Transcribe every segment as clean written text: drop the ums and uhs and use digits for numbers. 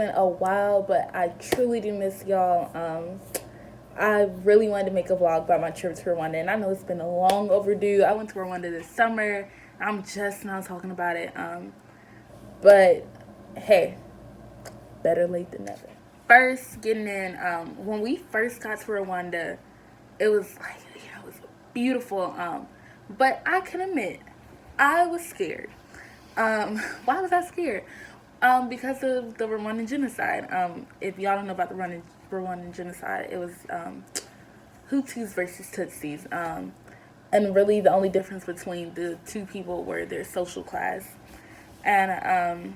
been a while, but I truly do miss y'all. I really wanted to make a vlog about my trip to Rwanda, and I know it's been a long overdue. I went to Rwanda this summer. I'm just now talking about it. But hey, better late than never. First, getting in, when we first got to Rwanda, it was like, it was beautiful. But I can admit, I was scared. Why was I scared? Because of the Rwandan genocide. If y'all don't know about the Rwandan genocide, it was Hutus versus Tutsis. And really, the only difference between the two people were their social class. And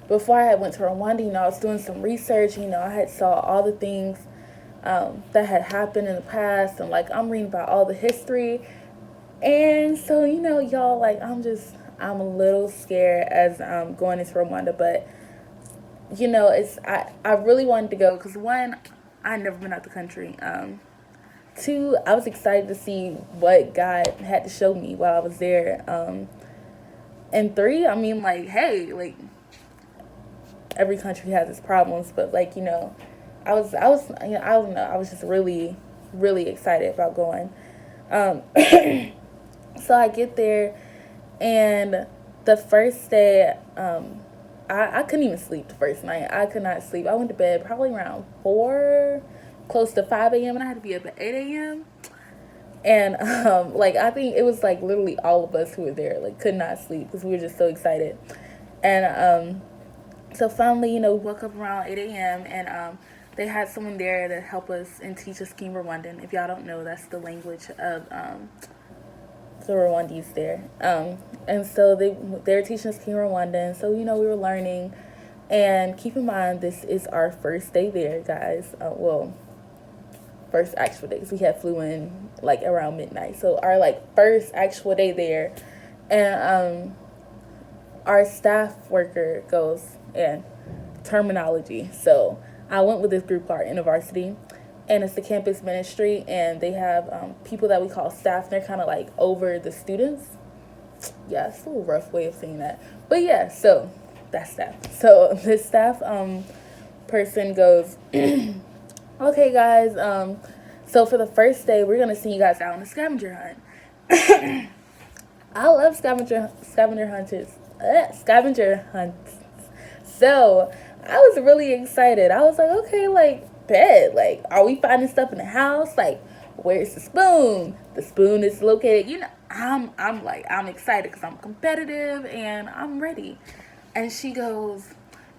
before I went to Rwanda, I was doing some research. I had saw all the things that had happened in the past, and like I'm reading about all the history. And so, y'all, like I'm a little scared as going into Rwanda, but I really wanted to go because one, I never been out the country. Two, I was excited to see what God had to show me while I was there. And three, I mean, like, hey, like every country has its problems, but like I don't know, I was just really, really excited about going. Um, so I get there, and the first day, I couldn't even sleep the first night. I could not sleep. I went to bed probably around 4, close to 5 a.m., and I had to be up at 8 a.m. And like I think it was like literally all of us who were there like could not sleep because we were just so excited. And so finally, we woke up around 8 a.m. and they had someone there to help us and teach us King Rwandan. If y'all don't know, that's the language of the Rwandese there. And so they were teaching us King Rwandan. So we were learning. And keep in mind, this is our first day there, guys. First actual day, because we had flew in like around midnight. So our like first actual day there, and our staff worker goes, and terminology. So I went with this group called InterVarsity, and it's the campus ministry, and they have people that we call staff. And they're kind of like over the students. Yeah, it's a little rough way of saying that, but yeah. So that's staff. So the staff person goes, okay, guys. So for the first day, we're gonna send you guys out on a scavenger hunt. I love scavenger hunts. So I was really excited. I was like, okay, like, bet. Like, are we finding stuff in the house? Like, where's the spoon? The spoon is located. I'm excited because I'm competitive and I'm ready. And she goes,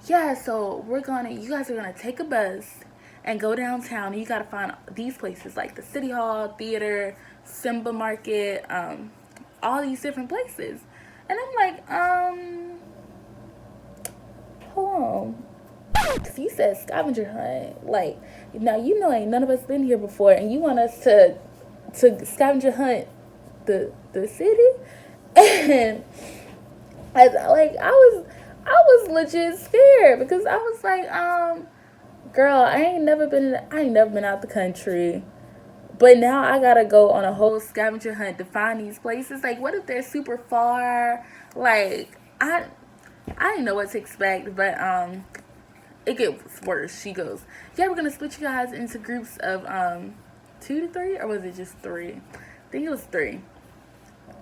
yeah. So you guys are gonna take a bus and go downtown. And you gotta find these places like the City Hall, theater, Simba Market, all these different places. And I'm like, hold on. Cause you said scavenger hunt. Like, now ain't none of us been here before, and you want us to scavenger hunt the city? And I was legit scared because I was like, girl, I ain't never been out the country. But now I gotta go on a whole scavenger hunt to find these places. Like, what if they're super far? Like, I didn't know what to expect, but it gets worse. She goes, yeah, we're gonna split you guys into groups of 2 to 3, or was it just 3? I think it was 3.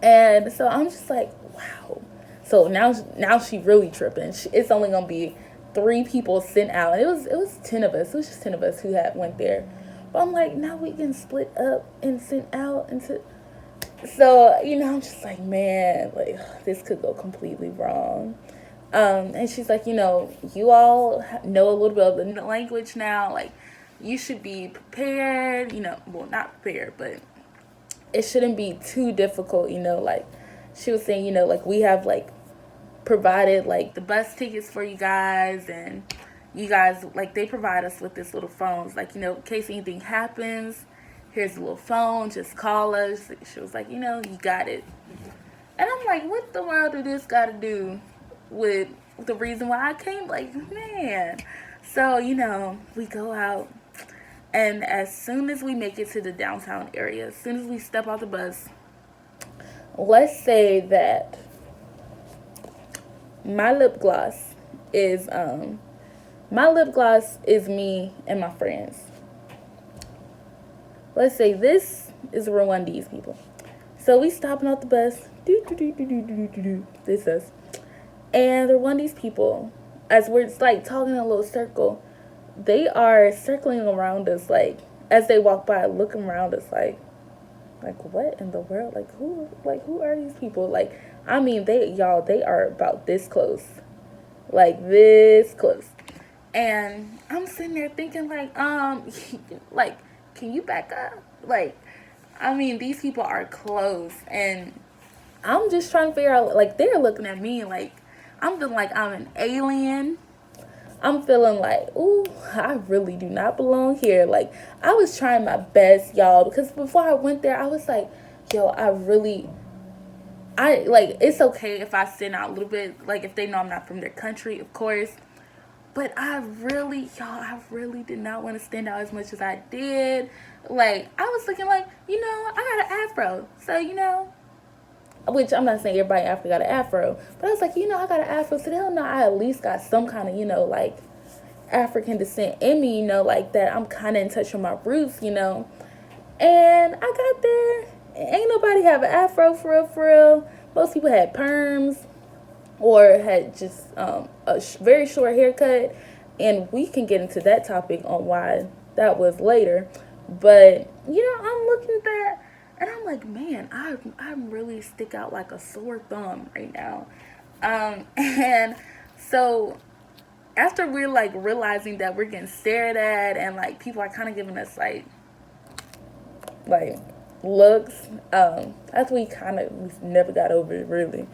And so I'm just like, wow. So now she really tripping. It's only gonna be 3 people sent out, and it was 10 of us. It was just 10 of us who went there. But I'm like, now we can split up and send out into. So I'm just like, man, like this could go completely wrong. And she's like, you all know a little bit of the language now. Like, you should be prepared. Well, not prepared, but it shouldn't be too difficult. Like she was saying, like we have like provided like the bus tickets for you guys, and you guys, like, they provide us with this little phones, like, in case anything happens, here's a little phone, just call us. She was like, you got it. And I'm like, what the world do this got to do with the reason why I came? Like, man. So, we go out, and as soon as we make it to the downtown area, as soon as we step off the bus, let's say that my lip gloss is my lip gloss is me and my friends. Let's say this is Rwandese people. So we stopping off the bus. This is. And the Rwandese people, as we're like talking in a little circle, they are circling around us, like as they walk by, looking around us like what in the world? Who are these people? Like, I mean, they are about this close. Like this close. And I'm sitting there thinking like, can you back up? Like, I mean, these people are close, and I'm just trying to figure out, like, they're looking at me like I'm feeling like I'm an alien. I'm feeling like, ooh, I really do not belong here. Like, I was trying my best, y'all, because before I went there, I was like, yo, it's okay if I stand out a little bit, like, if they know I'm not from their country, of course. But I really did not want to stand out as much as I did. Like, I was looking like, I got an afro. So, which I'm not saying everybody in Africa got an afro. But I was like, I got an afro. So they'll know I at least got some kind of, like, African descent in me, like that. I'm kind of in touch with my roots, And I got there. Ain't nobody have an afro for real. Most people had perms or had just a very short haircut, and we can get into that topic on why that was later. But I'm looking at that, and I'm like, man, I really stick out like a sore thumb right now. And so after we're like realizing that we're getting stared at, and like people are kind of giving us like looks, after we never got over it really.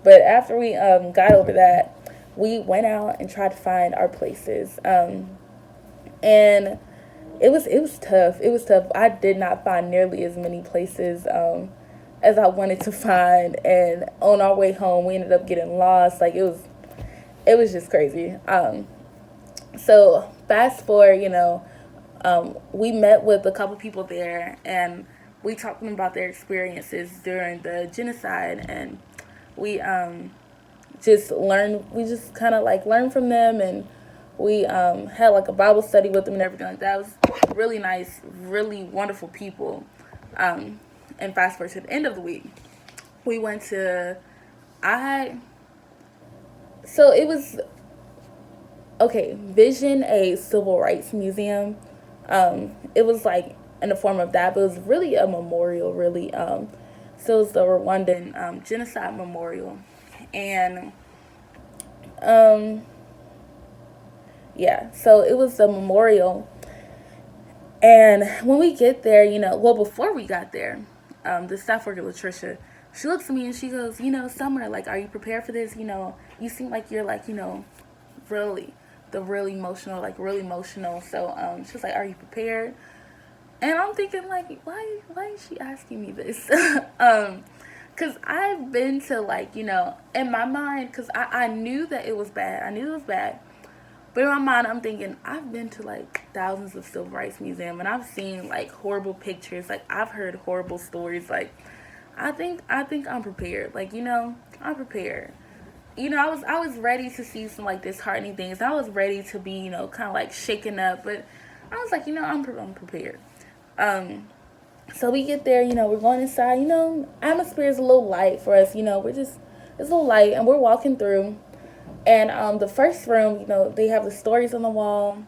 But after we got over that, we went out and tried to find our places. And it was tough. It was tough. I did not find nearly as many places as I wanted to find. And on our way home, we ended up getting lost. Like, it was just crazy. So fast forward, we met with a couple people there, and we talked to them about their experiences during the genocide, and we just kind of like learned from them, and we had like a Bible study with them and everything like that. It was really nice, really wonderful people. And fast forward to the end of the week, we went to so it was Vision, a civil rights museum. It was like in the form of that, but it was really a memorial, really. So it was the Rwandan genocide memorial. And so it was the memorial. And when we get there, before we got there, the staff worker, Latricia, she looks at me and she goes, Summer, like, are you prepared for this? You seem like you're like, really emotional. So she was like, are you prepared? And I'm thinking, like, why is she asking me this? Because I've been to, like, in my mind, because I knew that it was bad. But in my mind, I'm thinking, I've been to, like, thousands of civil rights museums, and I've seen, like, horrible pictures. Like, I've heard horrible stories. Like, I think I'm prepared. Like, I'm prepared. I was ready to see some, like, disheartening things. I was ready to be, kind of, like, shaken up. But I was like, I'm prepared. So we get there, we're going inside, atmosphere is a little light for us, it's a little light, and we're walking through, and the first room, they have the stories on the wall,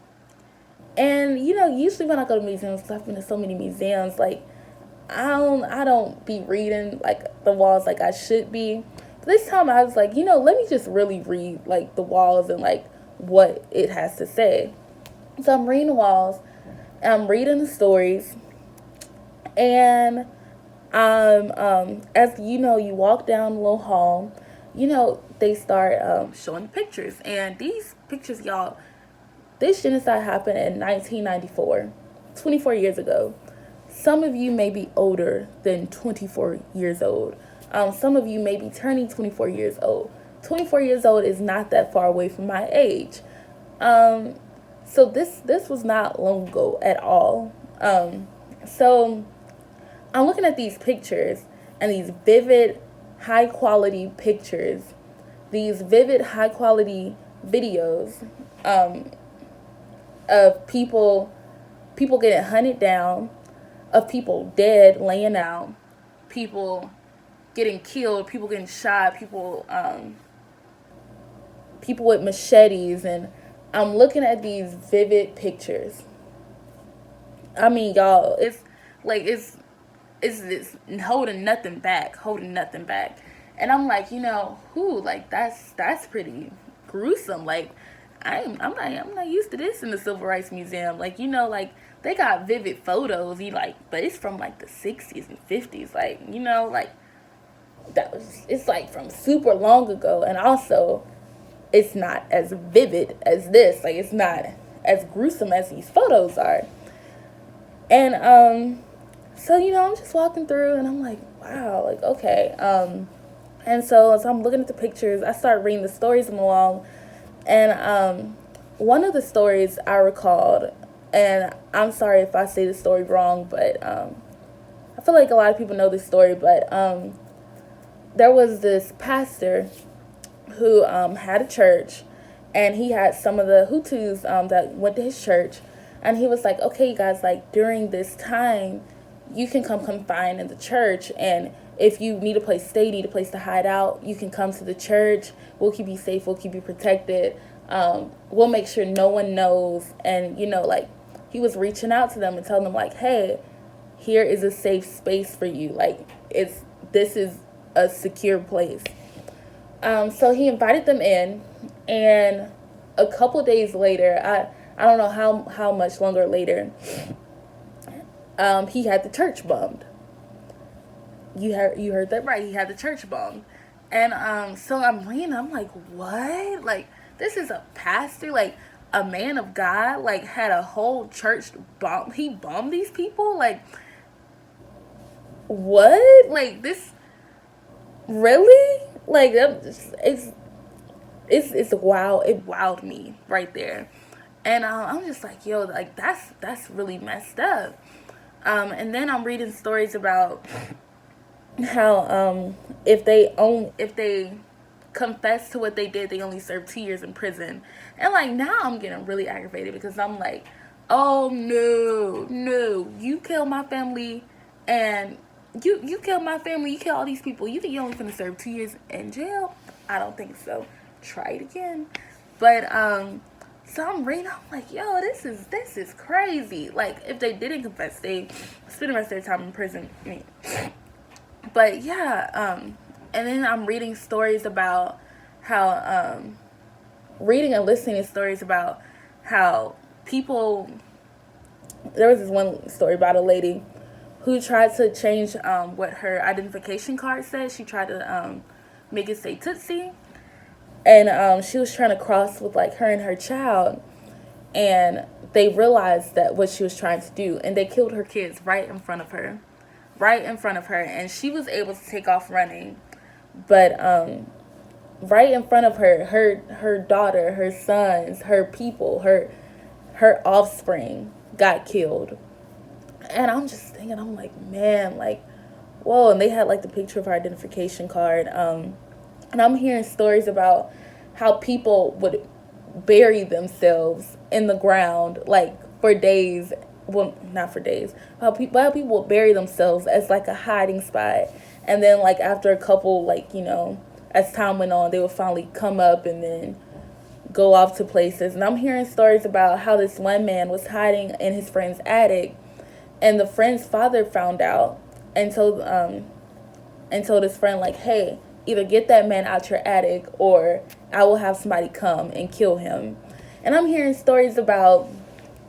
and usually when I go to museums, because I've been to so many museums, like, I don't be reading like the walls like I should be. But this time I was like, let me just really read like the walls and like what it has to say. So I'm reading the walls, and I'm reading the stories. And as you walk down the little hall, they start showing pictures. And these pictures, y'all, this genocide happened in 1994, 24 years ago. Some of you may be older than 24 years old. Some of you may be turning 24 years old. 24 years old is not that far away from my age. So this was not long ago at all. So I'm looking at these pictures, and these vivid, high-quality pictures, these vivid, high-quality videos um, of people getting hunted down, of people dead laying out, people getting killed, people getting shot, people with machetes, and I'm looking at these vivid pictures. I mean, y'all, like it's holding nothing back, holding nothing back. And I'm like, who, like, that's pretty gruesome. Like, I'm not used to this in the Civil Rights Museum. Like, like they got vivid photos, but it's from like the 60s and 50s. Like, like it's like from super long ago, and also it's not as vivid as this. Like, it's not as gruesome as these photos are. And so I'm just walking through, and I'm like, wow, like, okay. And so as I'm looking at the pictures, I start reading the stories along, and one of the stories I recalled, and I'm sorry if I say the story wrong, but I feel like a lot of people know this story, but there was this pastor who had a church, and he had some of the Hutus that went to his church, and he was like, okay, guys, like, during this time, you can come confine in the church, and if you need a place to stay, need a place to hide out, you can come to the church. We'll keep you safe. We'll keep you protected. We'll make sure no one knows. And, like, he was reaching out to them and telling them, like, hey, here is a safe space for you. Like, this is a secure place. So he invited them in, and a couple days later, I don't know how much longer later, he had the church bombed. You heard that right. He had the church bombed. And so I'm reading, I'm like, what? Like, this is a pastor, like a man of God, like, had a whole church bomb. He bombed these people? Like, what? Like, this, really? Like, it's wow. It wowed me right there. And I'm just like, yo, like, that's really messed up. And then I'm reading stories about how if they confess to what they did, they only serve 2 years in prison. And, like, now I'm getting really aggravated because I'm like, oh no, you kill my family, and you kill my family, you kill all these people. You think you're only gonna serve 2 years in jail? I don't think so. Try it again. But so I'm reading, I'm like, yo, this is crazy. Like, if they didn't confess, they spend the rest of their time in prison. But yeah, and then I'm reading stories about how, reading and listening to stories about how people, there was this one story about a lady who tried to change what her identification card said. She tried to make it say Tootsie, and she was trying to cross with, like, her and her child, and they realized that what she was trying to do, and they killed her kids right in front of her, and she was able to take off running, but right in front of her daughter, her sons, her people, her offspring got killed. And I'm just thinking, I'm like, man, like, whoa. And they had, like, the picture of her identification card. And I'm hearing stories about how people would bury themselves in the ground, like, for days. Well, not for days. How people would bury themselves as, like, a hiding spot. And then, like, after a couple, like, as time went on, they would finally come up and then go off to places. And I'm hearing stories about how this one man was hiding in his friend's attic, and the friend's father found out and told his friend, like, hey, either get that man out your attic, or I will have somebody come and kill him. And I'm hearing stories about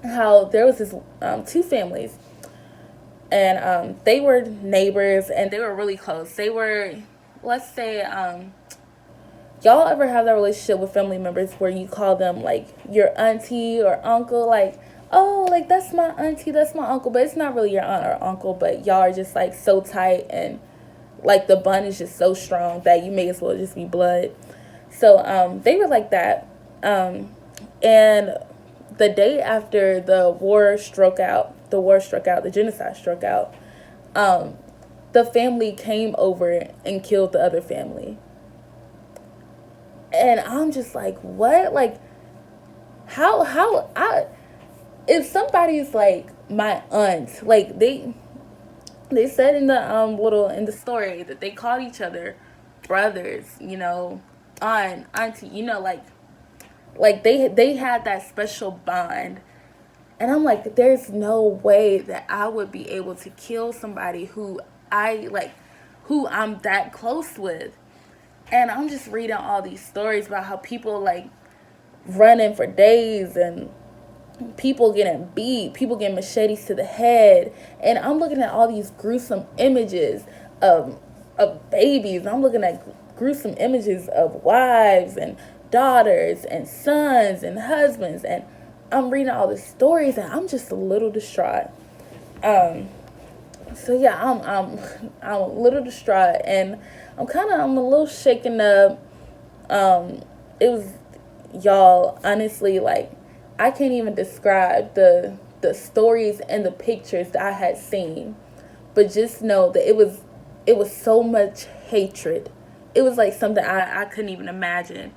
how there was this two families, and they were neighbors, and they were really close. They were, let's say, y'all ever have that relationship with family members where you call them, like, your auntie or uncle, like, oh, like, that's my auntie, that's my uncle, but it's not really your aunt or uncle, but y'all are just, like, so tight, and, like, the bond is just so strong that you may as well just be blood. So they were like that, and the day after the genocide struck out, the family came over and killed the other family. And I'm just like, what? Like, how I if somebody's like my aunt, like they said in the little in the story that they called each other brothers, you know, aunt, auntie, you know, like they had that special bond. And I'm like, there's no way that I would be able to kill somebody who I like, who I'm that close with. And I'm just reading all these stories about how people like running for days and people getting beat, people getting machetes to the head. And I'm looking at all these gruesome images of babies. I'm looking at gruesome images of wives and daughters and sons and husbands. And I'm reading all the stories and I'm just a little distraught. Um, so yeah, I'm a little distraught and I'm a little shaken up. It was, y'all, honestly, like, I can't even describe the stories and the pictures that I had seen, but just know that it was so much hatred. It was like something I couldn't even imagine.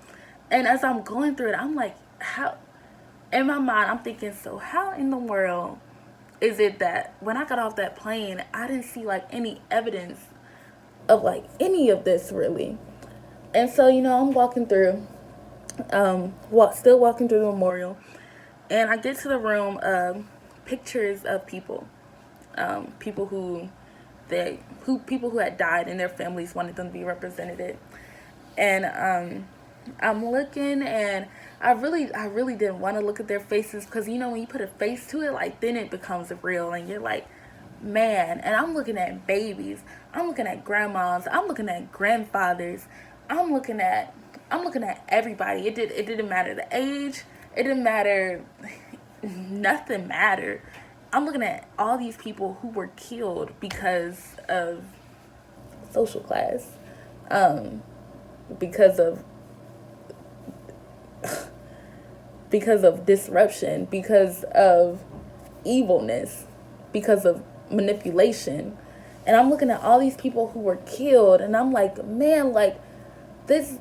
And as I'm going through it, I'm like, how, in my mind, I'm thinking, so how in the world is it that when I got off that plane, I didn't see like any evidence of like any of this really? And so, I'm walking through, still walking through the memorial, and I get to the room, pictures of people, people people who had died and their families wanted them to be represented. And I'm looking, and I really didn't want to look at their faces, because when you put a face to it, like, then it becomes real, and you're like, man. And I'm looking at babies, I'm looking at grandmas, I'm looking at grandfathers, I'm looking at everybody. It didn't matter the age, it didn't matter, nothing mattered. I'm looking at all these people who were killed because of social class, um, because of disruption, because of evilness, because of manipulation. And I'm looking at all these people who were killed, and I'm like, man, like, these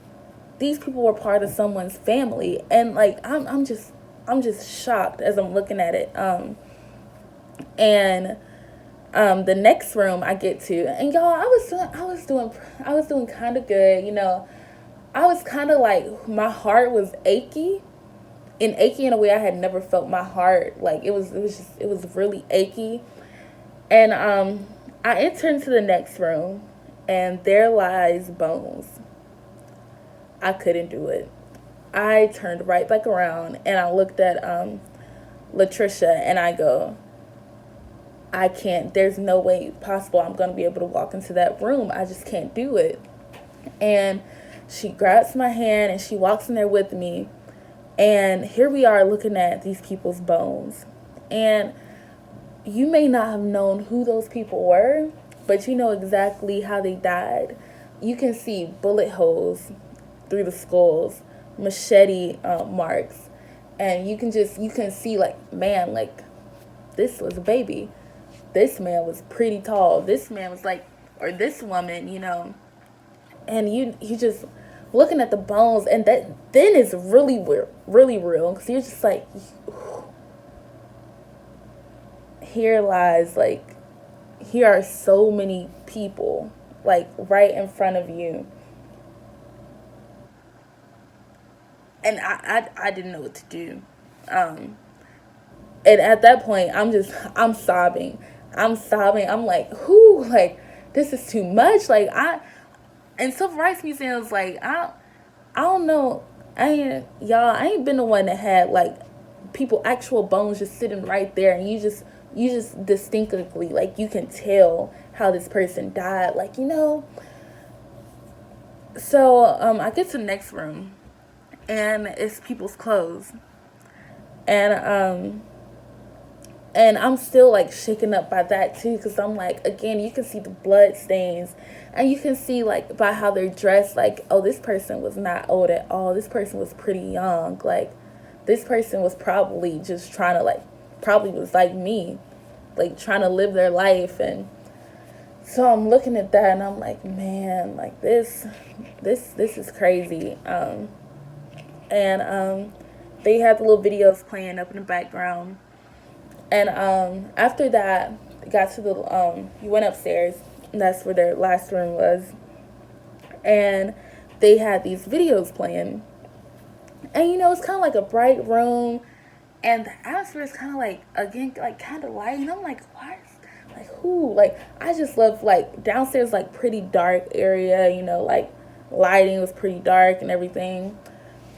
people were part of someone's family. And like, I'm just shocked as I'm looking at it. And the next room I get to, and y'all, I was doing kind of good. I was kind of like, my heart was achy, and achy in a way I had never felt my heart. Like, it was really achy. And I enter into the next room, and there lies Bones. I couldn't do it. I turned right back around, and I looked at Latricia, and I go, I can't. There's no way possible I'm going to be able to walk into that room. I just can't do it. And she grabs my hand and she walks in there with me. And here we are looking at these people's bones. And you may not have known who those people were, but you know exactly how they died. You can see bullet holes through the skulls, machete marks. And you can see, like, man, like, this was a baby. This man was pretty tall. This man was like, or this woman, and you just looking at the bones, and that then is really real, because you're just like, here lies, like, here are so many people, like, right in front of you. And I didn't know what to do. And at that point, I'm sobbing. I'm like, whoo, like, this is too much. Like, and civil rights museums, like, I don't know. I ain't been the one that had, like, people, actual bones just sitting right there, and you just distinctly, like, you can tell how this person died, like, So, I get to the next room, and it's people's clothes. And, and I'm still, like, shaken up by that, too, because I'm like, again, you can see the blood stains, and you can see, like, by how they're dressed, like, oh, this person was not old at all. This person was pretty young. Like, this person was probably just trying to, like, probably was like me, like, trying to live their life. And so I'm looking at that, and I'm like, man, like, this is crazy. and they had the little videos playing up in the background. And after that, got to the you went upstairs. And that's where their last room was, and they had these videos playing. And it's kind of like a bright room, and the atmosphere is kind of like, again, like kind of light. And I'm like, what? Like who? Like I just love, like, downstairs, like pretty dark area. Like lighting was pretty dark and everything.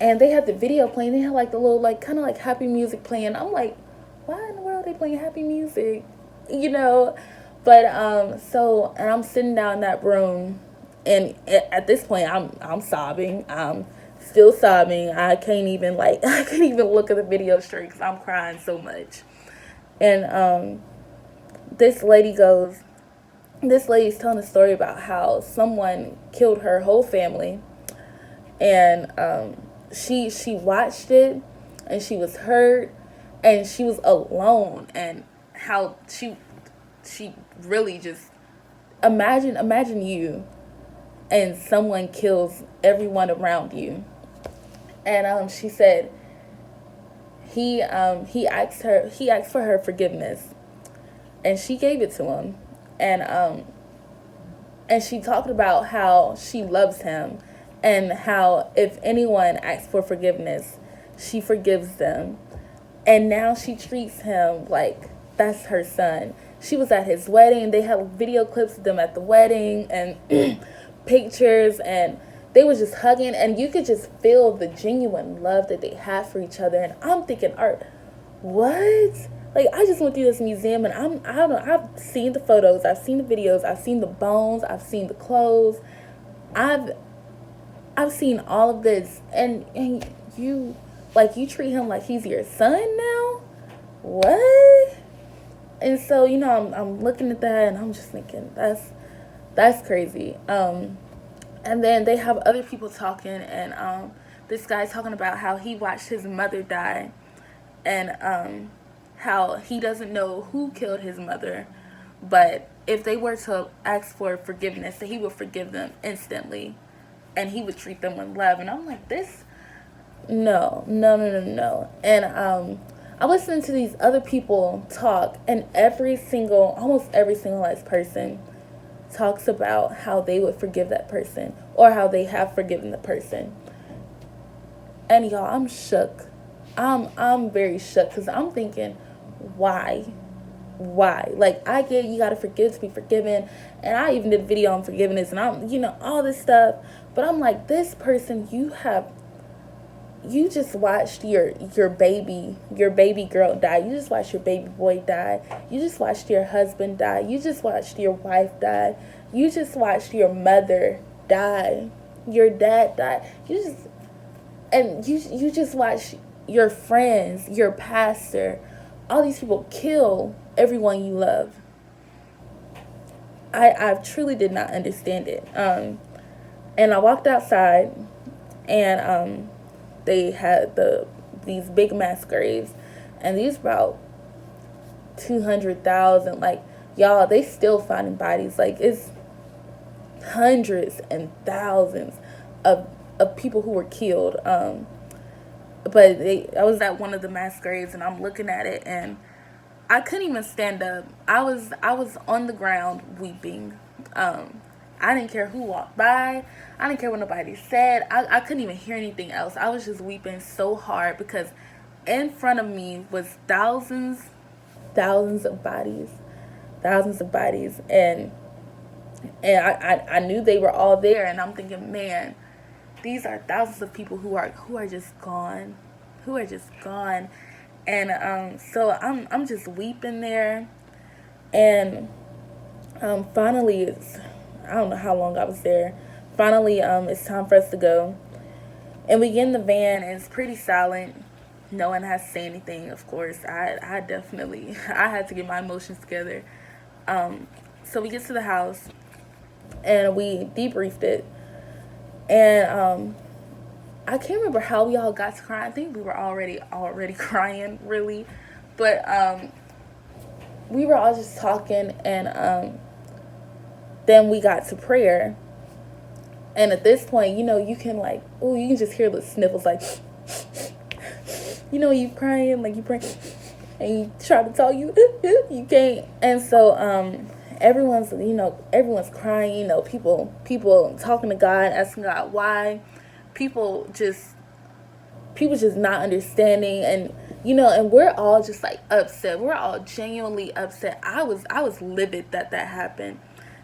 And they had the video playing. They had like the little, like, kind of like happy music playing. I'm like, why in the world are they playing happy music? You know. But so, and I'm sitting down in that room, and at this point I'm sobbing. I'm still sobbing. I can't even, like, I can't even look at the video straight because I'm crying so much. And this lady goes, this lady's telling a story about how someone killed her whole family, and she watched it, and she was hurt, and she was alone, and how she really just imagine you and someone kills everyone around you. And she said he asked for her forgiveness, and she gave it to him. And she talked about how she loves him, and how if anyone asks for forgiveness, she forgives them. And now she treats him like that's her son. She was at his wedding. They had video clips of them at the wedding, and pictures, and they was just hugging, and you could just feel the genuine love that they have for each other. And I'm thinking, Art, what? Like, I just went through this museum, and I don't know, I've seen the photos, I've seen the videos, I've seen the bones, I've seen the clothes, I've seen all of this, and you, like, you treat him like he's your son now? What? And so, I'm looking at that, and I'm just thinking, that's crazy. And then they have other people talking, and this guy's talking about how he watched his mother die, and how he doesn't know who killed his mother, but if they were to ask for forgiveness, that he would forgive them instantly, and he would treat them with love. And I'm like, this, no. And I listened to these other people talk, and almost every single last person talks about how they would forgive that person, or how they have forgiven the person. And y'all, I'm shook. I'm very shook, because I'm thinking, why? Like, I get you gotta forgive to be forgiven, and I even did a video on forgiveness, and I'm all this stuff, but I'm like, this person, you just watched your baby girl die. You just watched your baby boy die. You just watched your husband die. You just watched your wife die. You just watched your mother die. Your dad die. You just watched your friends, your pastor, all these people kill everyone you love. I truly did not understand it. And I walked outside, and they had these big mass graves, and these about 200,000. Like, y'all, they still finding bodies. Like, it's hundreds and thousands of people who were killed. But I was at one of the mass graves, and I'm looking at it, and I couldn't even stand up. I was on the ground weeping. I didn't care who walked by. I didn't care what nobody said. I couldn't even hear anything else. I was just weeping so hard, because in front of me was thousands of bodies. And I knew they were all there, and I'm thinking, man, these are thousands of people who are just gone. And so I'm just weeping there. And finally, I don't know how long I was there. Finally, it's time for us to go. And we get in the van, and it's pretty silent. No one has to say anything, of course. I definitely, I had to get my emotions together. So we get to the house, and we debriefed it. And I can't remember how we all got to crying. I think we were already crying, really. But we were all just talking, and then we got to prayer. And at this point, you can, like, you can just hear the sniffles, like, you know, you crying, like you praying, and you try to talk, you can't. And so everyone's crying. You know, people talking to God, asking God why. People just people just not understanding, and and we're all just like upset. We're all genuinely upset. I was livid that happened,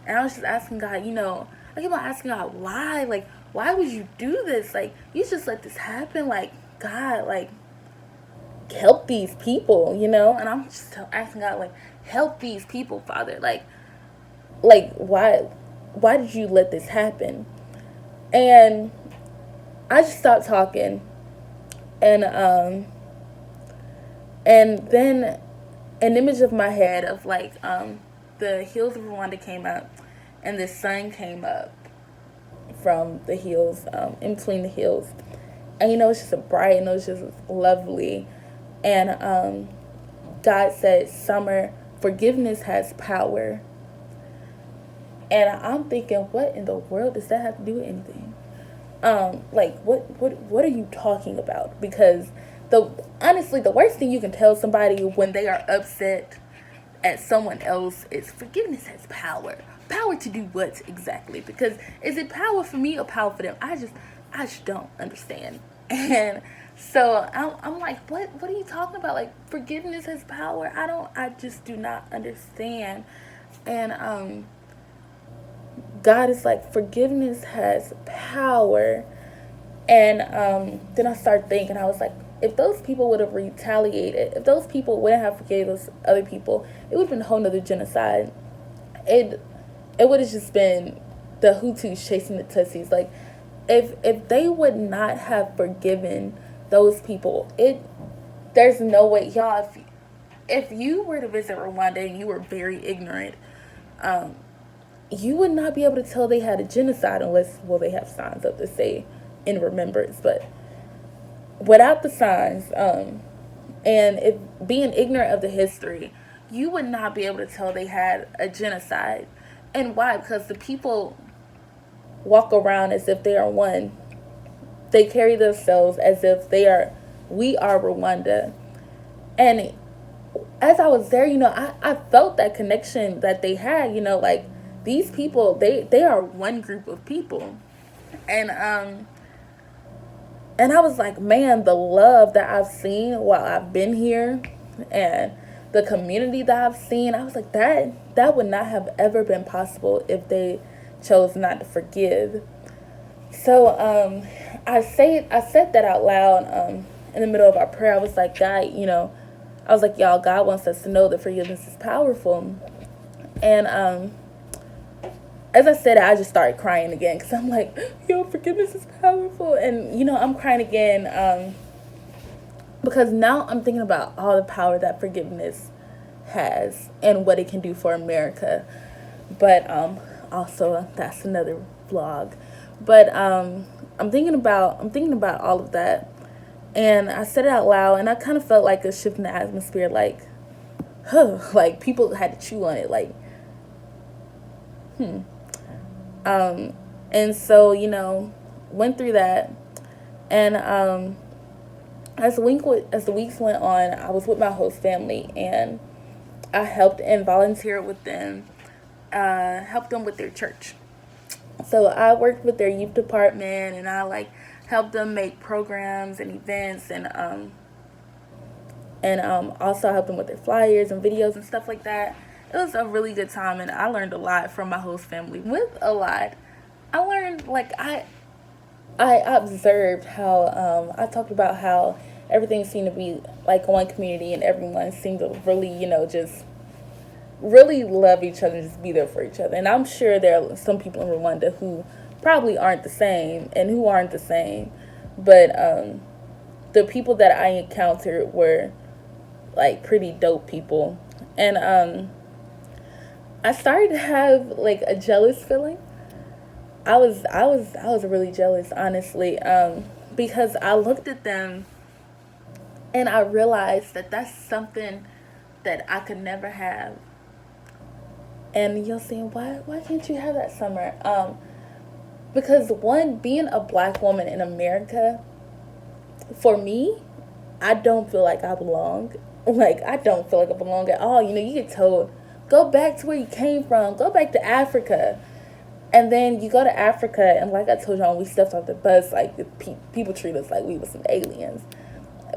and I was just asking God. I keep on asking God why, like, why would you do this? Like, you just let this happen? Like, God, like, help these people, And I'm just asking God, like, help these people, Father. Like, why did you let this happen? And I just stopped talking, and then an image of my head of, like, the hills of Rwanda came up, and the sun came up from the hills, in between the hills, and it's just a bright, and it was just lovely, and God said, "Summer, forgiveness has power." And I'm thinking, what in the world does that have to do with anything? Like, what are you talking about? Because honestly, the worst thing you can tell somebody when they are upset at someone else is forgiveness has power. Power to do what exactly? Because is it power for me or power for them? I just don't understand. And so I'm like, what are you talking about? Like, forgiveness has power? I just do not understand. And God is like, forgiveness has power. And then I started thinking, I was like, if those people would have retaliated, if those people wouldn't have forgave those other people, it would have been a whole nother genocide. It would have just been the Hutus chasing the Tutsis. Like, if they would not have forgiven those people, there's no way, y'all. If you were to visit Rwanda and you were very ignorant, you would not be able to tell they had a genocide unless, well, they have signs up to say in remembrance. But without the signs, and if being ignorant of the history, you would not be able to tell they had a genocide. And why? Because the people walk around as if they are one. They carry themselves as if we are Rwanda. And as I was there, I felt that connection that they had, like, these people, they are one group of people. And I was like, man, the love that I've seen while I've been here, and the community that I've seen, I was like, that would not have ever been possible if they chose not to forgive. So I said that out loud in the middle of our prayer. I was like, God, I was like, y'all, God wants us to know that forgiveness is powerful. And as I said, I just started crying again, because I'm like, forgiveness is powerful. And, I'm crying again because now I'm thinking about all the power that forgiveness has and what it can do for America. But also, that's another vlog. But I'm thinking about all of that. And I said it out loud, and I kind of felt like a shift in the atmosphere, like, like people had to chew on it, like, and so, went through that, and as the weeks went on, I was with my host family, and I helped and volunteered with them, helped them with their church. So I worked with their youth department, and I, like, helped them make programs and events, and also helped them with their flyers and videos and stuff like that. It was a really good time, and I learned a lot from my host family. With a lot, I learned, like, I observed how I talked about how everything seemed to be like one community, and everyone seemed to really, just really love each other and just be there for each other. And I'm sure there are some people in Rwanda who probably aren't the same, and who aren't the same. But the people that I encountered were, like, pretty dope people. And I started to have, like, a jealous feeling. I was really jealous, honestly, because I looked at them and I realized that that's something that I could never have. And you're saying, why can't you have that, Summer? Because, one, being a black woman in America, for me, I don't feel like I belong. Like, I don't feel like I belong at all. You know, you get told, go back to where you came from, go back to Africa. And then you go to Africa, and like I told y'all, when we stepped off the bus, like, the people treat us like we were some aliens.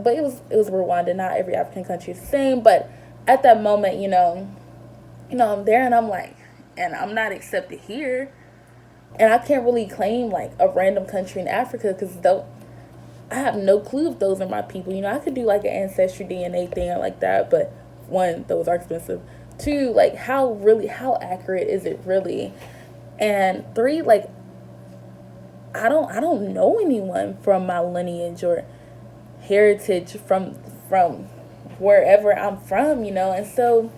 But it was Rwanda. Not every African country is the same. But at that moment, I'm there, and I'm like, and I'm not accepted here, and I can't really claim like a random country in Africa because though I have no clue if those are my people. I could do like an ancestry DNA thing like that, but one, those are expensive. Two, like how accurate is it really? And three, like I don't know anyone from my lineage or heritage from wherever I'm from, and so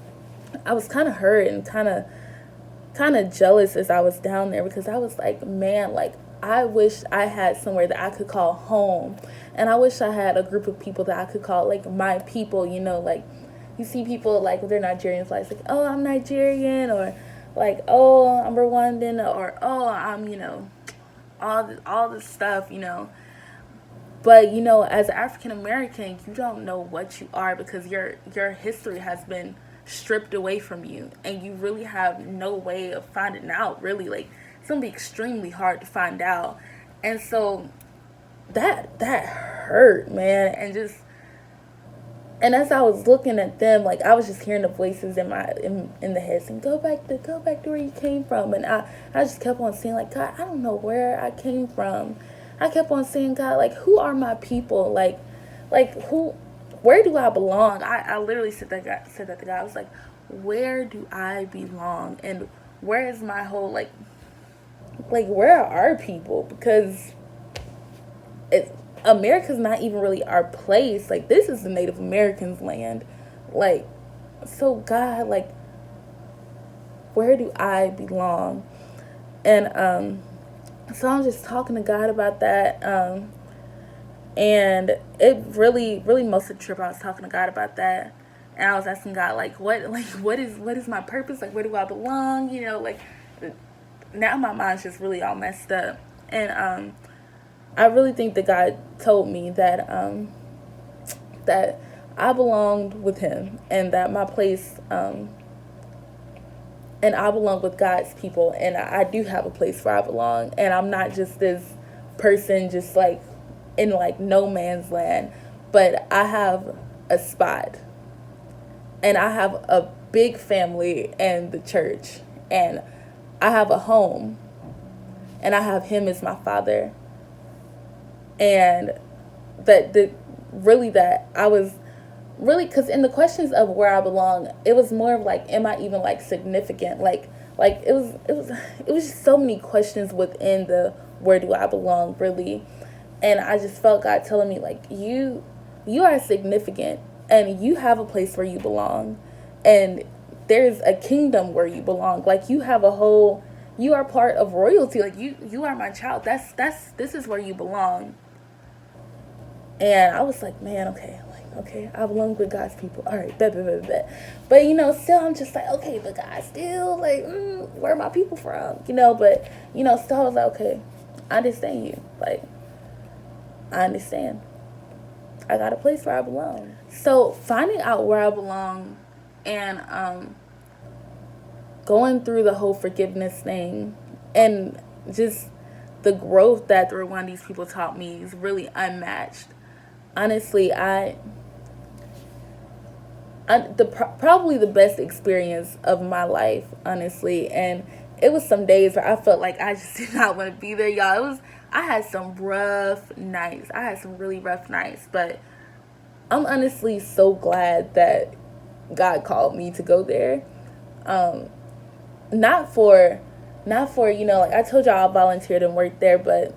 I was kind of hurt and kind of jealous as I was down there because I was like, man, like I wish I had somewhere that I could call home, and I wish I had a group of people that I could call like my people. Like you see people like with their Nigerian flags, like, oh, I'm Nigerian, or like, oh, I'm Rwandan, or oh, I'm all this stuff. But as African American, you don't know what you are because your history has been stripped away from you, and you really have no way of finding out. Really, like it's gonna be extremely hard to find out, and so that hurt, man, and as I was looking at them, like I was just hearing the voices in the head saying, go back to where you came from, and I just kept on saying like, God, I don't know where I came from. I kept on saying, God, like, who are my people? Like who, where do I belong? I literally said that to God. I was like, where do I belong? And where is my whole, like where are our people? Because America's not even really our place. Like, this is the Native Americans' land. Like, so God, like, where do I belong? And, so I'm just talking to God about that. And it really, really most of the trip I was talking to God about that. And I was asking God, like, what is my purpose? Like, where do I belong? Like, now my mind's just really all messed up. And, I really think that God told me that I belonged with Him, and that my place, and I belong with God's people, and I do have a place where I belong, and I'm not just this person just like in like no man's land, but I have a spot, and I have a big family and the church, and I have a home, and I have Him as my Father, and that I was really, because in the questions of where I belong, it was more of like, am I even like significant? Like it was just so many questions within the where do I belong, really. And I just felt God telling me like, you are significant, and you have a place where you belong, and there's a kingdom where you belong. Like, you are part of royalty. Like, you are my child. This is where you belong. And I was like, man, okay, I belong with God's people. All right, bet. But, still I'm just like, okay, but God, still, like, where are my people from? But, still I was like, okay, I understand you. Like, I understand. I got a place where I belong. So, finding out where I belong and going through the whole forgiveness thing and just the growth that the Rwandese people taught me is really unmatched. Honestly, probably the best experience of my life, honestly. And it was some days where I felt like I just did not want to be there, y'all. I had some rough nights. I had some really rough nights, but I'm honestly so glad that God called me to go there. Not for like I told y'all I volunteered and worked there, but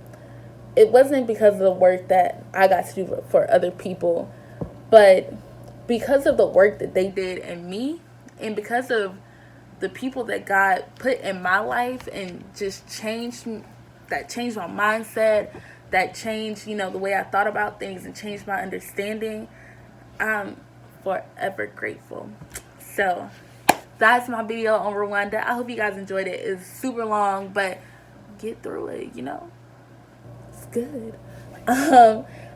it wasn't because of the work that I got to do for other people, but because of the work that they did in me, and because of the people that God put in my life and just changed my mindset, that changed, the way I thought about things and changed my understanding. I'm forever grateful. So that's my video on Rwanda. I hope you guys enjoyed it. It's super long, but get through it, It's good.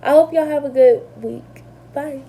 I hope y'all have a good week. Bye.